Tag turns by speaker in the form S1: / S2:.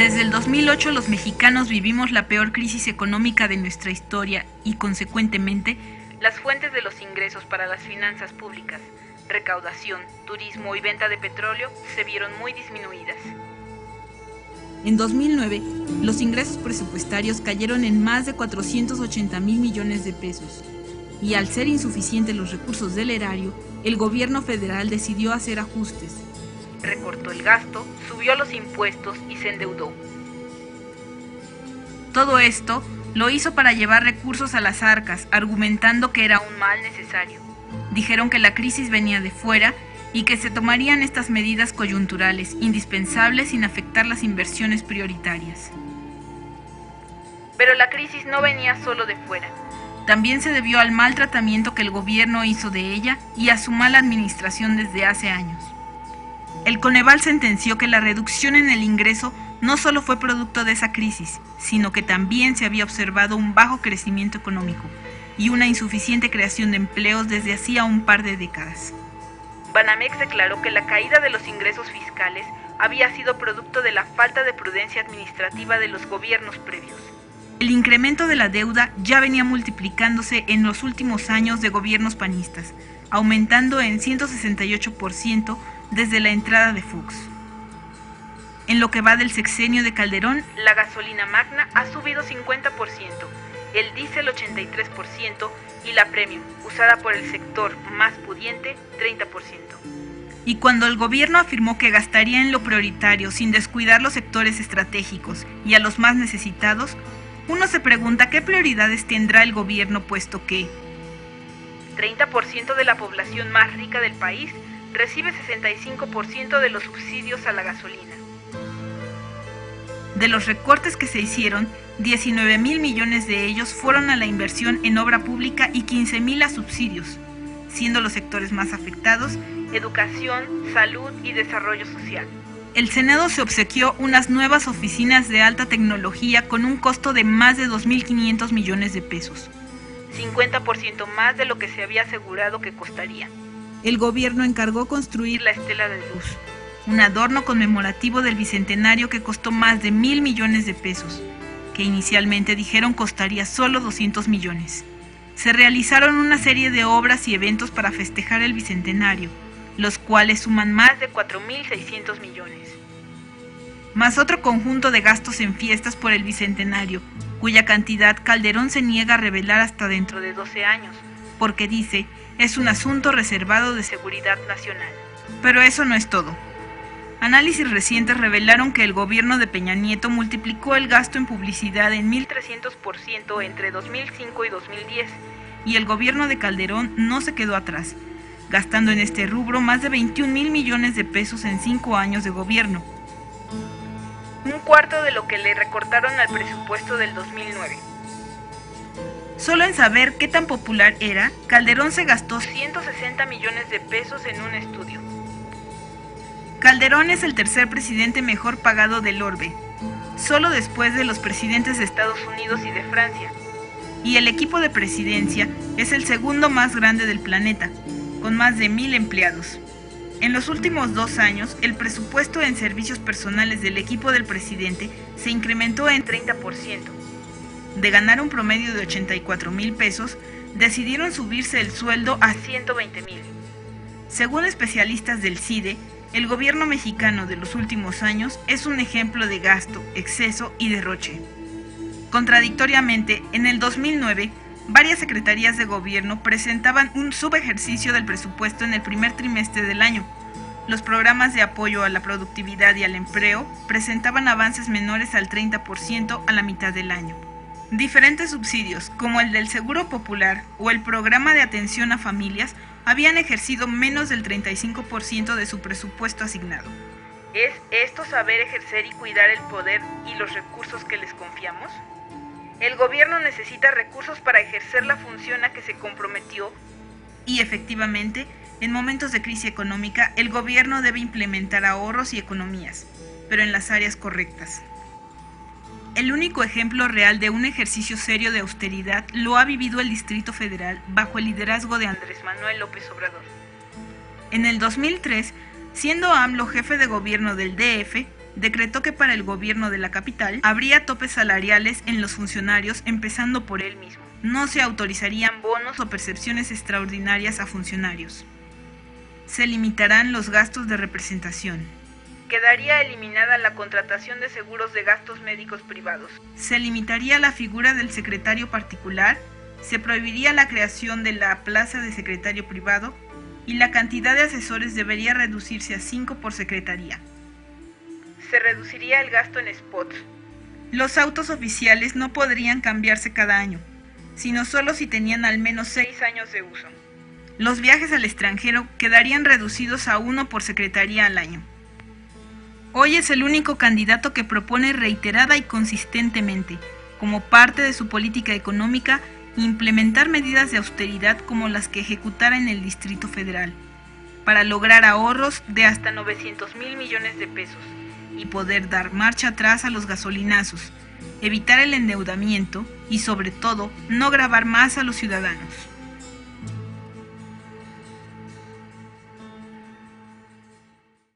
S1: Desde el 2008 los mexicanos vivimos la peor crisis económica de nuestra historia y, consecuentemente, las fuentes de los ingresos para las finanzas públicas, recaudación, turismo y venta de petróleo se vieron muy disminuidas. En 2009, los ingresos presupuestarios cayeron en más de 480,000 millones de pesos, y al ser insuficientes los recursos del erario, el gobierno federal decidió hacer ajustes. Recortó el gasto, subió los impuestos y se endeudó. Todo esto lo hizo para llevar recursos a las arcas, argumentando que era un mal necesario. Dijeron que la crisis venía de fuera y que se tomarían estas medidas coyunturales, indispensables sin afectar las inversiones prioritarias. Pero la crisis no venía solo de fuera. También se debió al mal tratamiento que el gobierno hizo de ella y a su mala administración desde hace años. El Coneval sentenció que la reducción en el ingreso no solo fue producto de esa crisis, sino que también se había observado un bajo crecimiento económico y una insuficiente creación de empleos desde hacía un par de décadas. Banamex declaró que la caída de los ingresos fiscales había sido producto de la falta de prudencia administrativa de los gobiernos previos. El incremento de la deuda ya venía multiplicándose en los últimos años de gobiernos panistas, aumentando en 168% desde la entrada de Fox. En lo que va del sexenio de Calderón, la gasolina magna ha subido 50%, el diésel 83% y la premium, usada por el sector más pudiente, 30%. Y cuando el gobierno afirmó que gastaría en lo prioritario sin descuidar los sectores estratégicos y a los más necesitados, uno se pregunta qué prioridades tendrá el gobierno, puesto que 30% de la población más rica del país recibe 65% de los subsidios a la gasolina. De los recortes que se hicieron, 19,000 millones de ellos fueron a la inversión en obra pública y 15,000 a subsidios, siendo los sectores más afectados educación, salud y desarrollo social. El Senado se obsequió unas nuevas oficinas de alta tecnología con un costo de más de 2,500 millones de pesos, 50% más de lo que se había asegurado que costaría. El gobierno encargó construir la Estela de Luz, un adorno conmemorativo del bicentenario que costó más de 1,000 millones de pesos, que inicialmente dijeron costaría solo 200 millones. Se realizaron una serie de obras y eventos para festejar el bicentenario, los cuales suman más de 4,600 millones. Más otro conjunto de gastos en fiestas por el bicentenario, cuya cantidad Calderón se niega a revelar hasta dentro de 12 años, porque dice, es un asunto reservado de seguridad nacional. Pero eso no es todo. Análisis recientes revelaron que el gobierno de Peña Nieto multiplicó el gasto en publicidad en 1,300% entre 2005 y 2010, y el gobierno de Calderón no se quedó atrás, gastando en este rubro más de 21,000 millones de pesos en 5 años de gobierno, un cuarto de lo que le recortaron al presupuesto del 2009. Solo en saber qué tan popular era, Calderón se gastó 160 millones de pesos en un estudio. Calderón es el tercer presidente mejor pagado del orbe, solo después de los presidentes de Estados Unidos y de Francia, y el equipo de presidencia es el segundo más grande del planeta, con más de 1,000 empleados. En los últimos 2 años, el presupuesto en servicios personales del equipo del presidente se incrementó en 30%. De ganar un promedio de 84,000 pesos, decidieron subirse el sueldo a 120,000. Según especialistas del CIDE, el gobierno mexicano de los últimos años es un ejemplo de gasto, exceso y derroche. Contradictoriamente, en el 2009, varias secretarías de gobierno presentaban un subejercicio del presupuesto en el primer trimestre del año. Los programas de apoyo a la productividad y al empleo presentaban avances menores al 30% a la mitad del año. Diferentes subsidios, como el del Seguro Popular o el Programa de Atención a Familias, habían ejercido menos del 35% de su presupuesto asignado. ¿Es esto saber ejercer y cuidar el poder y los recursos que les confiamos? El gobierno necesita recursos para ejercer la función a que se comprometió y efectivamente, en momentos de crisis económica, el gobierno debe implementar ahorros y economías, pero en las áreas correctas. El único ejemplo real de un ejercicio serio de austeridad lo ha vivido el Distrito Federal bajo el liderazgo de Andrés Manuel López Obrador. En el 2003, siendo AMLO jefe de gobierno del DF, decretó que para el gobierno de la capital habría topes salariales en los funcionarios, empezando por él mismo. No se autorizarían bonos o percepciones extraordinarias a funcionarios. Se limitarán los gastos de representación. Quedaría eliminada la contratación de seguros de gastos médicos privados. Se limitaría la figura del secretario particular, se prohibiría la creación de la plaza de secretario privado y la cantidad de asesores debería reducirse a 5 por secretaría. Se reduciría el gasto en spots. Los autos oficiales no podrían cambiarse cada año, sino solo si tenían al menos 6 años de uso. Los viajes al extranjero quedarían reducidos a 1 por secretaría al año. Hoy es el único candidato que propone reiterada y consistentemente, como parte de su política económica, implementar medidas de austeridad como las que ejecutara en el Distrito Federal, para lograr ahorros de hasta 900,000 millones de pesos y poder dar marcha atrás a los gasolinazos, evitar el endeudamiento y, sobre todo, no gravar más a los ciudadanos.